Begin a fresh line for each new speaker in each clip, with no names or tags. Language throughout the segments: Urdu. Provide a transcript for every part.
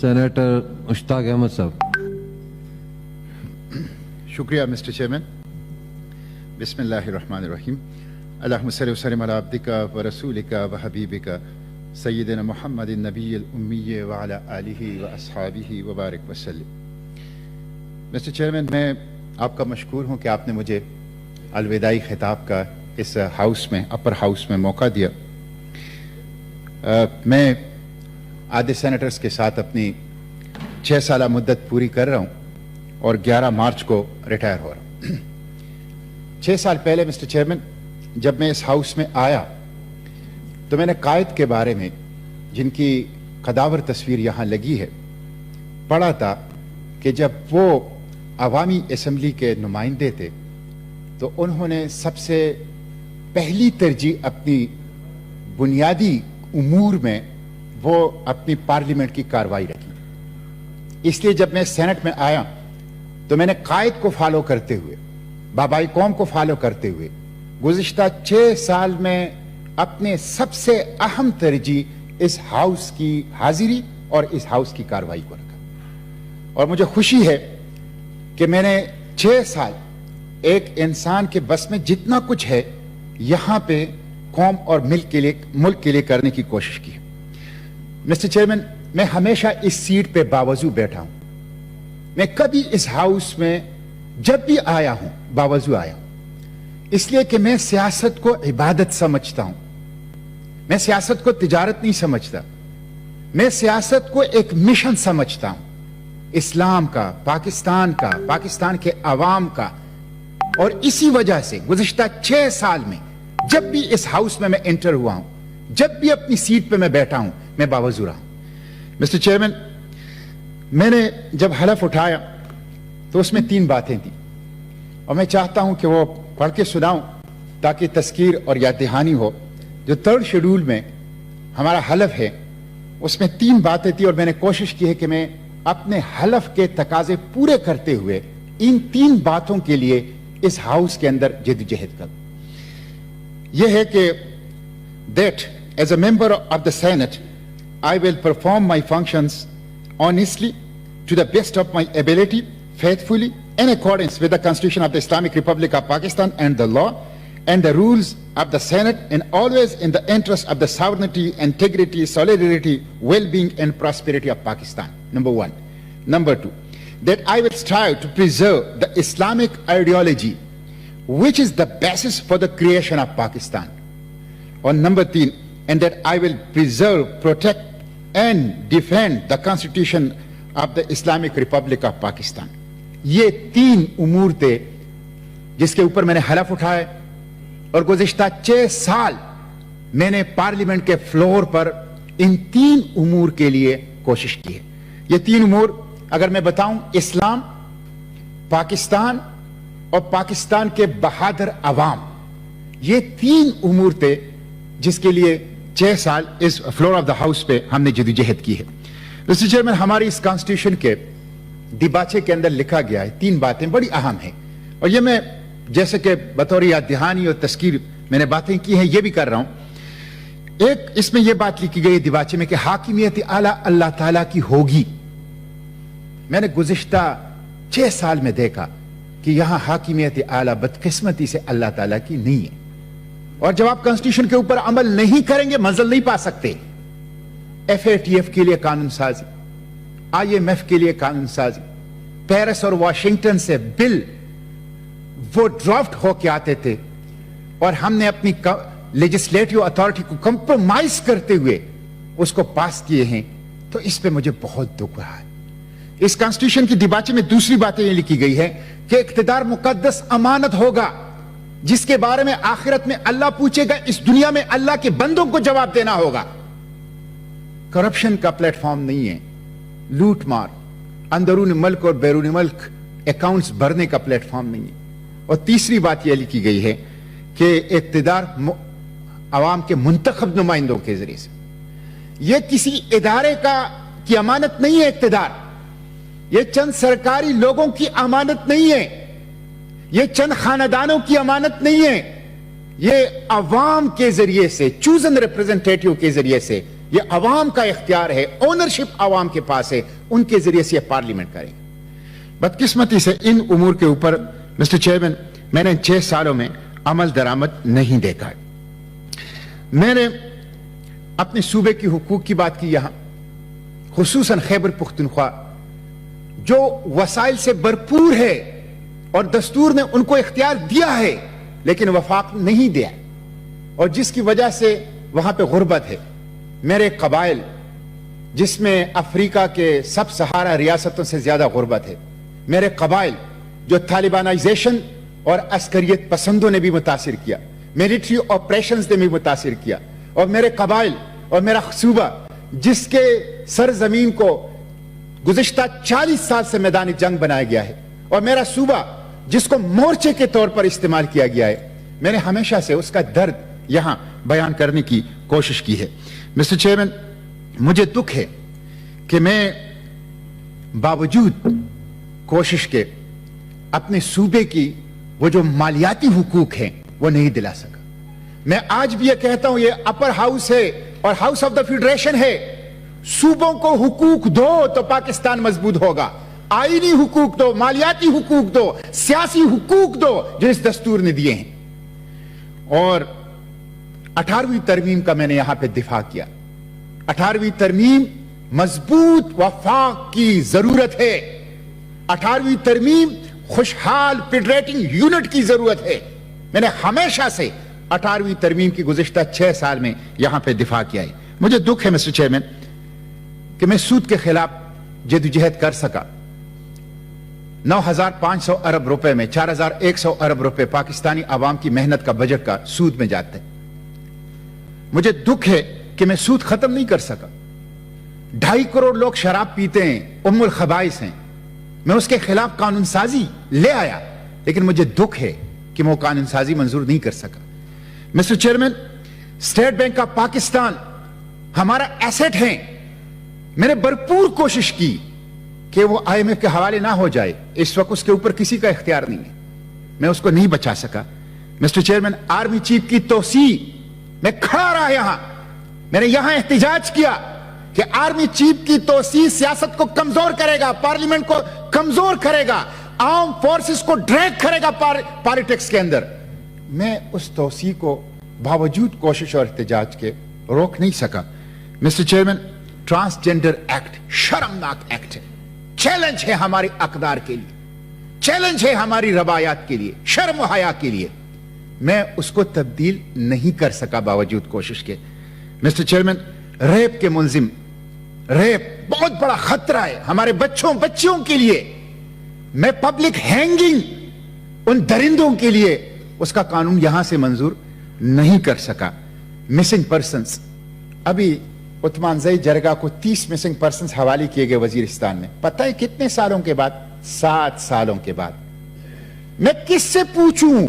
Senator Mushtaq Ahmed Sahab.
Shukriya, Mr. Chairman. Bismillahirrahmanirrahim. Allahumma salli wa sallim ala abdika wa rasulika wa habibika Sayyidina Muhammadin Nabiyyil Ummiyyi wa ala alihi wa ashabihi wa barik wa sallim. Mr. Chairman, میں آپ کا مشکور ہوں کہ آپ نے مجھے الوداعی خطاب کا اس ہاؤس میں اپر ہاؤس میں موقع دیا. میں آدھے سینیٹرز کے ساتھ اپنی 6 سالہ مدت پوری کر رہا ہوں اور 11 مارچ کو ریٹائر ہو رہا ہوں. 6 سال پہلے مسٹر چیئرمین جب میں اس ہاؤس میں آیا تو میں نے قائد کے بارے میں جن کی قداور تصویر یہاں لگی ہے پڑھا تھا کہ جب وہ عوامی اسمبلی کے نمائندے تھے تو انہوں نے سب سے پہلی ترجیح اپنی بنیادی امور میں وہ اپنی پارلیمنٹ کی کارروائی رکھی. اس لیے جب میں سینٹ میں آیا تو میں نے قائد کو فالو کرتے ہوئے بابائی قوم کو فالو کرتے ہوئے گزشتہ 6 سال میں اپنے سب سے اہم ترجیح اس ہاؤس کی حاضری اور اس ہاؤس کی کارروائی کو رکھا. اور مجھے خوشی ہے کہ میں نے 6 سال ایک انسان کے بس میں جتنا کچھ ہے یہاں پہ قوم اور ملک کے لیے کرنے کی کوشش کی. مسٹر چیئرمین، میں ہمیشہ اس سیٹ پہ باوضو بیٹھا ہوں. میں کبھی اس ہاؤس میں جب بھی آیا ہوں باوضو آیا ہوں، اس لیے کہ میں سیاست کو عبادت سمجھتا ہوں. میں سیاست کو تجارت نہیں سمجھتا. میں سیاست کو ایک مشن سمجھتا ہوں، اسلام کا، پاکستان کا، پاکستان کے عوام کا. اور اسی وجہ سے گزشتہ 6 سال میں جب بھی اس ہاؤس میں انٹر ہوا ہوں، جب بھی اپنی سیٹ پہ میں بیٹھا ہوں، میں باوضو رہا ہوں. مسٹر چیئرمین، میں نے جب حلف اٹھایا تو اس میں 3 باتیں تھیں اور میں چاہتا ہوں کہ وہ پڑھ کے سناؤں تاکہ تذکیر اور یاد دہانی ہو. جو 3rd شیڈول میں ہمارا حلف ہے اس میں 3 باتیں تھیں اور میں نے کوشش کی ہے کہ میں اپنے حلف کے تقاضے پورے کرتے ہوئے ان 3 باتوں کے لیے اس ہاؤس کے اندر جدوجہد کروں. یہ ہے کہ that as a member of the Senate I will perform my functions honestly to the best of my ability, faithfully, in accordance with the Constitution of the Islamic Republic of Pakistan and the law and the rules of the Senate, and always in the interest of the sovereignty, integrity, solidarity, well-being and prosperity of Pakistan. Number 1. Number 2, that I will strive to preserve the Islamic ideology which is the basis for the creation of Pakistan. Or number 3, and that I will preserve, protect and defend the Constitution of the Islamic Republic of Pakistan. یہ 3 امور تھے جس کے اوپر میں نے حلف اٹھائے اور گزشتہ 6 سال میں نے پارلیمنٹ کے فلور پر ان 3 امور کے لیے کوشش کی ہے. یہ 3 امور اگر میں بتاؤں، اسلام، پاکستان اور پاکستان کے بہادر عوام، یہ 3 امور تھے جس کے لیے 6 سال اس فلور آف دا ہاؤس پہ ہم نے جدوجہد کی ہے. مسٹر چیئرمین، ہماری اس کانسٹیٹیوشن کے دیباچے کے اندر لکھا گیا ہے 3 باتیں بڑی اہم ہیں، اور یہ میں جیسے کہ بطور یاد دہانی اور تذکیر میں نے باتیں کی ہیں یہ بھی کر رہا ہوں. ایک اس میں یہ بات لکھی گئی ہے دیباچے میں کہ حاکمیت اعلیٰ اللہ تعالیٰ کی ہوگی. میں نے گزشتہ 6 سال میں دیکھا کہ یہاں حاکمیت اعلیٰ بدقسمتی سے اللہ تعالیٰ کی نہیں ہے، اور جب آپ کانسٹیٹیوشن کے اوپر عمل نہیں کریں گے منزل نہیں پا سکتے. FATF کے لیے قانون سازی، IMF کے لیے قانون سازی، پیرس اور واشنگٹن سے بل وہ ڈرافٹ ہو کے آتے تھے اور ہم نے اپنی لیجسلیٹو اتھارٹی کو کمپرومائز کرتے ہوئے اس کو پاس کیے ہیں. تو اس پہ مجھے بہت دکھ رہا ہے. اس کانسٹیٹیوشن کی دیباچے میں دوسری باتیں یہ لکھی گئی ہے کہ اقتدار مقدس امانت ہوگا جس کے بارے میں آخرت میں اللہ پوچھے گا، اس دنیا میں اللہ کے بندوں کو جواب دینا ہوگا. کرپشن کا پلیٹ فارم نہیں ہے، لوٹ مار، اندرون ملک اور بیرون ملک اکاؤنٹس بھرنے کا پلیٹ فارم نہیں ہے. اور تیسری بات یہ لکھی گئی ہے کہ اقتدار عوام کے منتخب نمائندوں کے ذریعے سے، یہ کسی ادارے کی امانت نہیں ہے. اقتدار یہ چند سرکاری لوگوں کی امانت نہیں ہے، یہ چند خاندانوں کی امانت نہیں ہے. یہ عوام کے ذریعے سے، چوزن ریپرزنٹیٹیو کے ذریعے سے یہ عوام کا اختیار ہے, اونرشپ عوام کے پاس ہے, ان کے ذریعے سے یہ پارلیمنٹ کریں گے. بدقسمتی سے ان امور کے اوپر مسٹر چیئرمین میں نے ان 6 سالوں میں عمل درآمد نہیں دیکھا ہے. میں نے اپنے صوبے کی حقوق کی بات کی یہاں, خصوصاً خیبر پختونخوا جو وسائل سے بھرپور ہے اور دستور نے ان کو اختیار دیا ہے لیکن وفاق نہیں دیا, اور جس کی وجہ سے وہاں پہ غربت ہے. میرے قبائل جس میں افریقہ کے سب سہارا ریاستوں سے زیادہ غربت ہے, میرے قبائل جو طالبانائزیشن اور عسکریت پسندوں نے بھی متاثر کیا, ملٹری آپریشنز نے بھی متاثر کیا, اور میرے قبائل اور میرا صوبہ جس کے سرزمین کو گزشتہ 40 سال سے میدان جنگ بنایا گیا ہے, اور میرا صوبہ جس کو مورچے کے طور پر استعمال کیا گیا ہے, میں نے ہمیشہ سے اس کا درد یہاں بیان کرنے کی کوشش کی ہے. مسٹر چیئرمین, مجھے دکھ ہے کہ میں باوجود کوشش کے اپنے صوبے کی وہ جو مالیاتی حقوق ہیں وہ نہیں دلا سکا. میں آج بھی یہ کہتا ہوں, یہ اپر ہاؤس ہے اور ہاؤس آف دا فیڈریشن ہے, صوبوں کو حقوق دو تو پاکستان مضبوط ہوگا. آئینی حقوق دو, مالیاتی حقوق دو, سیاسی حقوق دو جو اس دستور نے دیے ہیں. اور 18ویں ترمیم کا میں نے یہاں پہ دفاع کیا. 18ویں ترمیم مضبوط وفاق کی ضرورت ہے. 18ویں ترمیم خوشحال فیڈریٹنگ یونٹ کی ضرورت ہے. میں نے ہمیشہ سے 18ویں ترمیم کی گزشتہ 6 سال میں یہاں پہ دفاع کیا ہے. مجھے دکھ ہے مسٹر چیئرمین کہ میں سود کے خلاف جدوجہد کر سکا. 9,500 ارب روپے میں 4,100 ارب روپے پاکستانی عوام کی محنت کا بجٹ کا سود میں جاتے ہیں. مجھے دکھ ہے کہ میں سود ختم نہیں کر سکا. 2.5 کروڑ لوگ شراب پیتے ہیں, ام الخبائث ہیں. میں اس کے خلاف قانون سازی لے آیا, لیکن مجھے دکھ ہے کہ وہ قانون سازی منظور نہیں کر سکا. Mister chairman, state bank of Pakistan ہمارا ایسٹ ہے. میں نے بھرپور کوشش کی کہ وہ IMF کے حوالے نہ ہو جائے. اس وقت اس کے اوپر کسی کا اختیار نہیں ہے, میں اس کو نہیں بچا سکا. مسٹر چیئرمین, آرمی چیف کی توسیع میں کھڑا رہا یہاں. میں نے یہاں احتجاج کیا کہ آرمی چیف کی توسیع سیاست کو کمزور کرے گا, پارلیمنٹ کو کمزور کرے گا, عام فورسز کو ڈریگ کرے گا پالیٹکس کے اندر. میں اس توسیع کو باوجود کوشش اور احتجاج کے روک نہیں سکا. مسٹر چیئرمین, ٹرانسجنڈر ایکٹ شرمناک ایکٹ ہے. چیلنج ہے ہماری اقدار کے لیے, چیلنج ہے ہماری روایات کے لیے, شرم و حیا کے لیے. میں اس کو تبدیل نہیں کر سکا باوجود کوشش کے. مسٹر چیئرمین, ریپ کے ملزم, ریپ بہت بڑا خطرہ ہے ہمارے بچوں کے لیے. میں پبلک ہینگنگ ان درندوں کے لیے اس کا قانون یہاں سے منظور نہیں کر سکا. مسنگ پرسنز, ابھی عثمان زئی جرگہ کو 30 مسنگ پرسنز حوالے کیے گئے وزیرستان میں. پتہ ہے کتنے سالوں کے بعد؟ 7 سالوں کے بعد. میں کس سے پوچھوں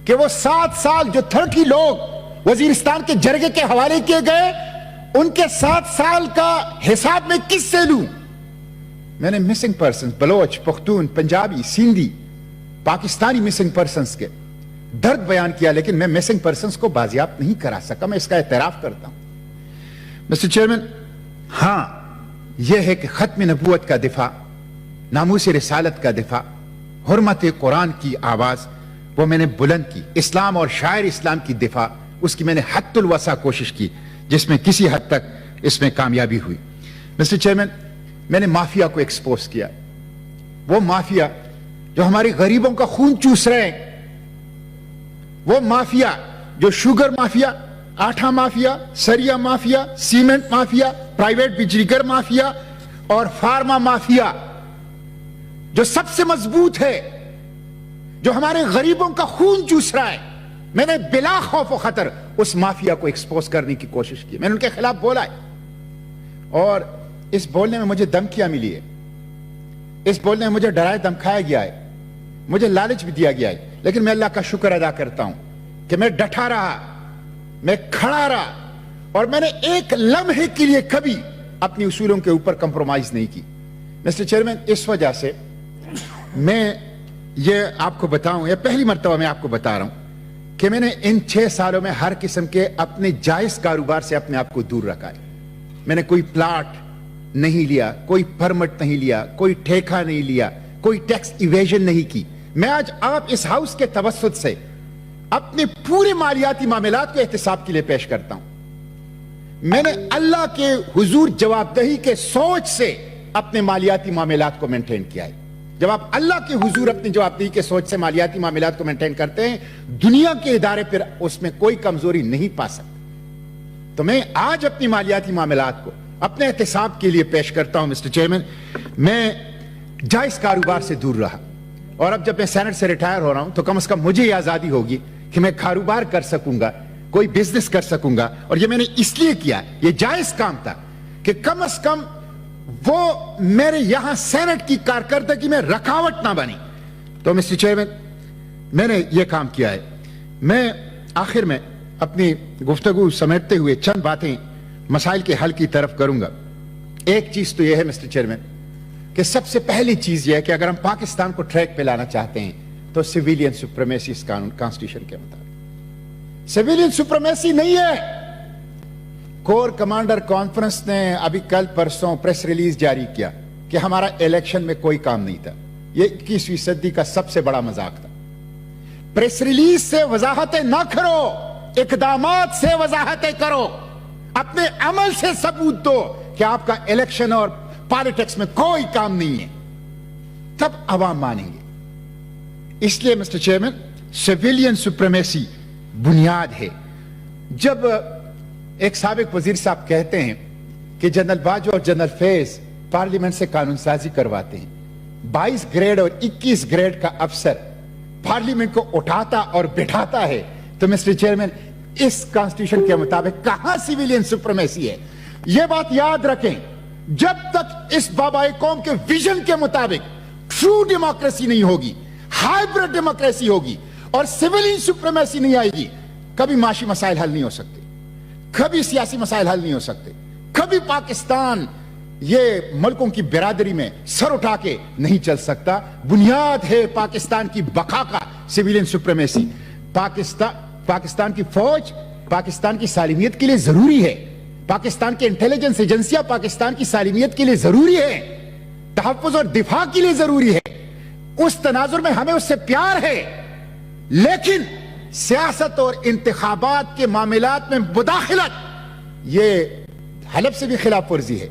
کہ وہ 7 سال جو 30 لوگ وزیرستان کے جرگے کے حوالے کیے گئے, ان کے 7 سال کا حساب میں کس سے لوں؟ میں نے missing persons, Baloch, Pakhtun, Punjabi, Sindhi, Pakistani missing persons کے درد بیان کیا, لیکن میں مسنگ پرسنز کو بازیاب نہیں کرا سکا. میں اس کا اعتراف کرتا ہوں. مسٹر چیئرمین, ہاں یہ ہے کہ ختم نبوت کا دفاع, ناموس رسالت کا دفاع, حرمت قرآن کی آواز وہ میں نے بلند کی. اسلام اور شاعر اسلام کی دفاع, اس کی میں نے حد الوسع کوشش کی, جس میں کسی حد تک اس میں کامیابی ہوئی. مسٹر چیئرمین, میں نے مافیا کو ایکسپوز کیا. وہ مافیا جو ہماری غریبوں کا خون چوس رہے ہیں, وہ مافیا جو شوگر مافیا, آٹھا مافیا, سریا مافیا, سیمنٹ مافیا, پرائیویٹ بجلی گھر مافیا اور فارما مافیا جو سب سے مضبوط ہے, جو ہمارے غریبوں کا خون چوس رہا ہے, میں نے بلا خوف و خطر اس مافیا کو ایکسپوز کرنے کی کوشش کی. میں نے ان کے خلاف بولا ہے, اور اس بولنے میں مجھے دھمکیاں ملی ہے, اس بولنے میں مجھے ڈرایا دھمکایا گیا ہے, مجھے لالچ بھی دیا گیا ہے. لیکن میں اللہ کا شکر ادا کرتا ہوں کہ میں ڈٹا رہا, میں کھڑا رہا, اور میں نے ایک لمحے کے لیے کبھی اپنی اصولوں کے اوپر کمپرومائز نہیں کی. مسٹر چیئرمین, اس وجہ سے میں یہ آپ کو بتاؤں, یہ پہلی مرتبہ میں آپ کو بتا رہا ہوں کہ میں نے ان 6 سالوں میں ہر قسم کے اپنے جائز کاروبار سے اپنے آپ کو دور رکھا ہے. میں نے کوئی پلاٹ نہیں لیا, کوئی پرمٹ نہیں لیا, کوئی ٹھیکہ نہیں لیا, کوئی ٹیکس ایویژن نہیں کی. میں آج آپ اس ہاؤس کے توسط سے اپنے پورے مالیاتی معاملات کو احتساب کے لیے پیش کرتا ہوں. میں نے اللہ کے حضور جواب دہی کے سوچ سے اپنے مالیاتی معاملات کو مینٹین کیا ہے. جب آپ اللہ کے حضور اپنی جواب دہی کے سوچ سے مالیاتی معاملات کو مینٹین کرتے ہیں, دنیا کے ادارے پھر اس میں کوئی کمزوری نہیں پا سکتے. تو میں آج اپنی مالیاتی معاملات کو اپنے احتساب کے لیے پیش کرتا ہوں. مسٹر چیئرمین, میں جائز کاروبار سے دور رہا, اور اب جب میں سینٹ سے ریٹائر ہو رہا ہوں تو کم از کم مجھے یہ آزادی ہوگی کہ میں کاروبار کر سکوں گا, کوئی بزنس کر سکوں گا. اور یہ میں نے اس لیے کیا, یہ جائز کام تھا کہ کم از کم وہ میرے یہاں سینٹ کی کارکردگی میں رکاوٹ نہ بنی. تو مسٹر چیئرمین, میں نے یہ کام کیا ہے. میں آخر میں اپنی گفتگو سمیٹتے ہوئے چند باتیں مسائل کے حل کی طرف کروں گا. ایک چیز تو یہ ہے مسٹر چیئرمین کہ سب سے پہلی چیز یہ ہے کہ اگر ہم پاکستان کو ٹریک پہ لانا چاہتے ہیں تو سویلین سپریمیسی اس قانون کانسٹیٹیوشن کے مطابق. سویلین سپریمیسی نہیں ہے. کور کمانڈر کانفرنس نے ابھی کل پرسوں پریس ریلیز جاری کیا کہ ہمارا الیکشن میں کوئی کام نہیں تھا. یہ 21ویں صدی کا سب سے بڑا مذاق تھا. پریس ریلیز سے وضاحتیں نہ کرو, اقدامات سے وضاحتیں کرو, اپنے عمل سے ثبوت دو کہ آپ کا الیکشن اور پالیٹکس میں کوئی کام نہیں ہے, تب عوام مانیں گے. اس لیے مسٹر چیئرمین, سویلین سپریمیسی بنیاد ہے. جب ایک سابق وزیر صاحب کہتے ہیں کہ جنرل باجوہ اور جنرل فیض پارلیمنٹ سے قانون سازی کرواتے ہیں, 22 گریڈ اور 21 گریڈ کا افسر پارلیمنٹ کو اٹھاتا اور بٹھاتا ہے, تو مسٹر چیئرمین اس کانسٹیٹیوشن کے مطابق کہاں سویلین سپریمیسی ہے؟ یہ بات یاد رکھیں, جب تک اس بابائے قوم کے ویژن کے مطابق ٹرو ڈیموکریسی نہیں ہوگی, ہائیبرڈ ڈیموکریسی ہوگی اور سویلین سپریمیسی نہیں آئے گی, کبھی معاشی مسائل حل نہیں ہو سکتے, کبھی سیاسی مسائل حل نہیں ہو سکتے, کبھی پاکستان یہ ملکوں کی برادری میں سر اٹھا کے نہیں چل سکتا. بنیاد ہے پاکستان کی بقا کا سویلین سپریمیسی. پاکستان کی فوج پاکستان کی سالمیت کے لیے ضروری ہے, پاکستان کے انٹیلیجنس ایجنسیاں پاکستان کی سالمیت کے لیے ضروری ہے, تحفظ اور دفاع کے لیے ضروری ہے. اس تناظر میں ہمیں اس سے پیار ہے, لیکن سیاست اور انتخابات کے معاملات میں مداخلت یہ حلف سے بھی خلاف ورزی ہے,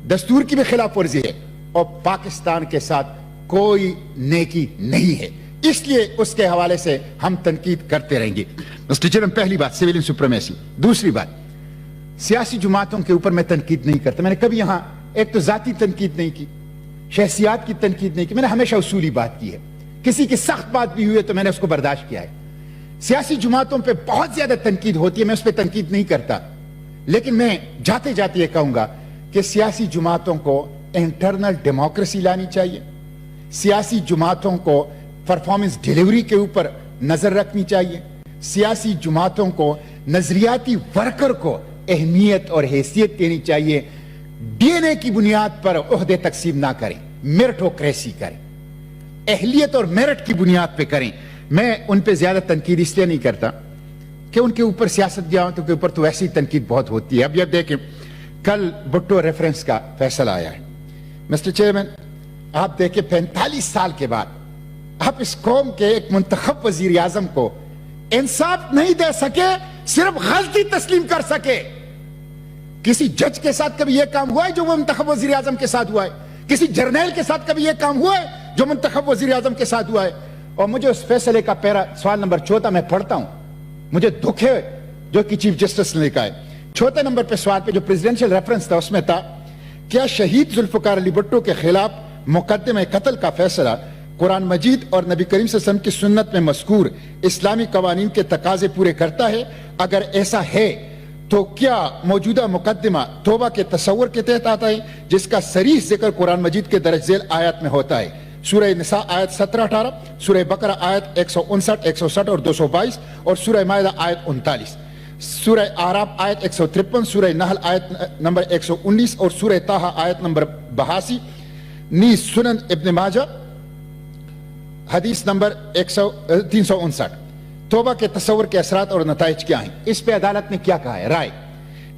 دستور کی بھی خلاف ورزی ہے, اور پاکستان کے ساتھ کوئی نیکی نہیں ہے. اس لیے اس کے حوالے سے ہم تنقید کرتے رہیں گے. مسٹر چیئرمین, پہلی بات سویلین سپریمیسی. دوسری بات, سیاسی جماعتوں کے اوپر میں تنقید نہیں کرتا. میں نے کبھی یہاں ایک تو ذاتی تنقید نہیں کی, شخصیات کی تنقید نہیں کی. میں نے ہمیشہ اصولی بات کی ہے. کسی کی سخت بات بھی ہوئی ہے تو میں نے اس کو برداشت کیا ہے. سیاسی جماعتوں پہ بہت زیادہ تنقید ہوتی ہے, میں اس پہ تنقید نہیں کرتا, لیکن میں جاتے جاتے یہ کہوں گا کہ سیاسی جماعتوں کو انٹرنل ڈیموکریسی لانی چاہیے, سیاسی جماعتوں کو پرفارمنس ڈیلیوری کے اوپر نظر رکھنی چاہیے, سیاسی جماعتوں کو نظریاتی ورکر کو اہمیت اور حیثیت دینی چاہیے. ڈی این اے کی بنیاد پر عہدے تقسیم نہ کریں, میرٹوکریسی کریں, اہلیت اور میرٹ کی بنیاد پہ کریں. میں ان پہ زیادہ تنقید اس لیے نہیں کرتا کہ ان کے اوپر سیاست جماعتوں کے اوپر تو ایسی تنقید بہت ہوتی ہے. اب یہ دیکھیں, کل بھٹو ریفرنس کا فیصلہ آیا ہے. مسٹر چیئرمین, آپ دیکھیں 45 سال کے بعد آپ اس قوم کے ایک منتخب وزیر اعظم کو انصاف نہیں دے سکے, صرف غلطی تسلیم کر سکے. کسی جج کے ساتھ کبھی یہ کام ہوا ہے جو وہ منتخب وزیر اعظم کے ساتھ ہوا ہے؟ کسی جرنیل کے ساتھ کبھی یہ کام ہوا ہے جو منتخب وزیر اعظم کے ساتھ ہوا ہے؟ اور مجھے اس فیصلے کا پیرا سوال نمبر 14 میں پڑھتا ہوں, مجھے دکھ ہے جو کہ چیف جسٹس نے لکھا ہے. 4 نمبر پہ سوال پہ جو پریزیڈنشل ریفرنس تھا اس میں تھا, کیا شہید ذوالفقار علی بھٹو کے خلاف مقدمہ قتل کا فیصلہ قرآن مجید اور نبی کریم صلی اللہ علیہ وسلم کی سنت میں مذکور اسلامی قوانین کے تقاضے پورے کرتا ہے؟ اگر ایسا ہے تو کیا موجودہ مقدمہ توبہ کے تصور کے تحت آتا ہے جس کا صریح ذکر قرآن مجید کے درج ذیل آیات میں ہوتا ہے؟ سورہ نساء آیت 17-18, سورہ بقرہ آیت 159, 160 اور 222, اور سورہ مائدہ آیت 39, سورہ اعراف آیت 153, سورہ نحل آیت نمبر 119 اور سورہ طٰہٰ آیت نمبر 82, نیز سنن ابن ماجہ حدیث نمبر 359. توبہ کے تصور کے اثرات اور نتائج کیا ہیں؟ اس پہ عدالت نے کیا کہا ہے؟ رائے.